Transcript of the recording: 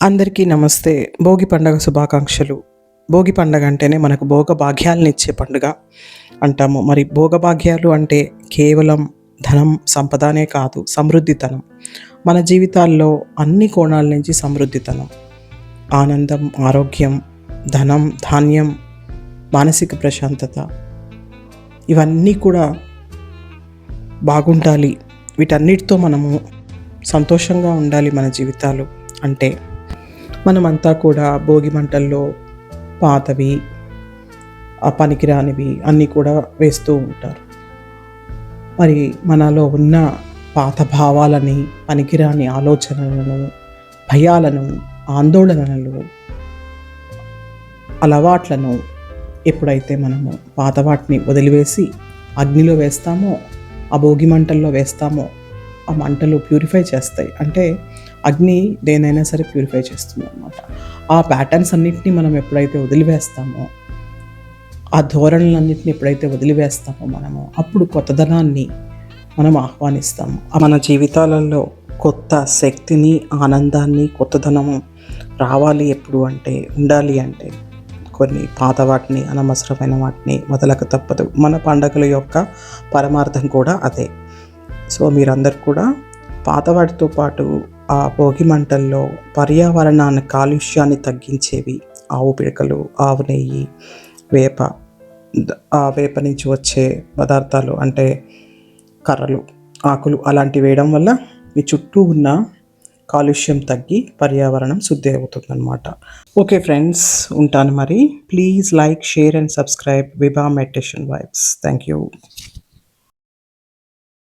అందరికీ నమస్తే. భోగి పండగ శుభాకాంక్షలు. భోగి పండగ అంటేనే మనకు భోగ భాగ్యాలను ఇచ్చే పండుగ అంటాము. మరి భోగ భాగ్యాలు అంటే కేవలం ధనం, సంపదనే కాదు, సమృద్ధితనం. మన జీవితాల్లో అన్ని కోణాల నుంచి సమృద్ధితనం, ఆనందం, ఆరోగ్యం, ధనం, ధాన్యం, మానసిక ప్రశాంతత, ఇవన్నీ కూడా బాగుండాలి. వీటన్నిటితో మనము సంతోషంగా ఉండాలి. మన జీవితాలు అంటే మనమంతా కూడా భోగి మంటల్లో పాతవి, పనికిరానివి అన్నీ కూడా వేస్తూ ఉంటారు. మరి మనలో ఉన్న పాత భావాలని, పనికిరాని ఆలోచనలను, భయాలను, ఆందోళనలు, అలవాట్లను ఎప్పుడైతే మనము పాత వాటిని వదిలివేసి అగ్నిలో వేస్తామో, ఆ భోగి మంటల్లో వేస్తామో, ఆ మంటలు ప్యూరిఫై చేస్తాయి. అంటే అగ్ని దేనైనా సరే ప్యూరిఫై చేస్తుంది అన్నమాట. ఆ ప్యాటర్న్స్ అన్నింటినీ మనం ఎప్పుడైతే వదిలివేస్తామో, ఆ ధోరణులన్నింటినీ ఎప్పుడైతే వదిలివేస్తామో మనము, అప్పుడు కొత్తదనాన్ని మనం ఆహ్వానిస్తాము. మన జీవితాలలో కొత్త శక్తిని, ఆనందాన్ని, కొత్తదనము రావాలి ఎప్పుడు అంటే, ఉండాలి అంటే కొన్ని పాత వాటిని, అనవసరమైన వాటిని వదలక తప్పదు. మన పండగల యొక్క పరమార్థం కూడా అదే. సో మీరందరూ కూడా పాత వాటితో పాటు ఆ భోగి మంటల్లో పర్యావరణాన్ని, కాలుష్యాన్ని తగ్గించేవి ఆవు పిడకలు, ఆవు నెయ్యి, వేప నుంచి వచ్చే పదార్థాలు అంటే కర్రలు, ఆకులు అలాంటివి వేయడం వల్ల మీ చుట్టూ ఉన్న కాలుష్యం తగ్గి పర్యావరణం శుద్ధి అవుతుందన్నమాట. ఓకే ఫ్రెండ్స్, ఉంటాను మరి. Please like, share and subscribe Vibha meditation vibes. Thank you.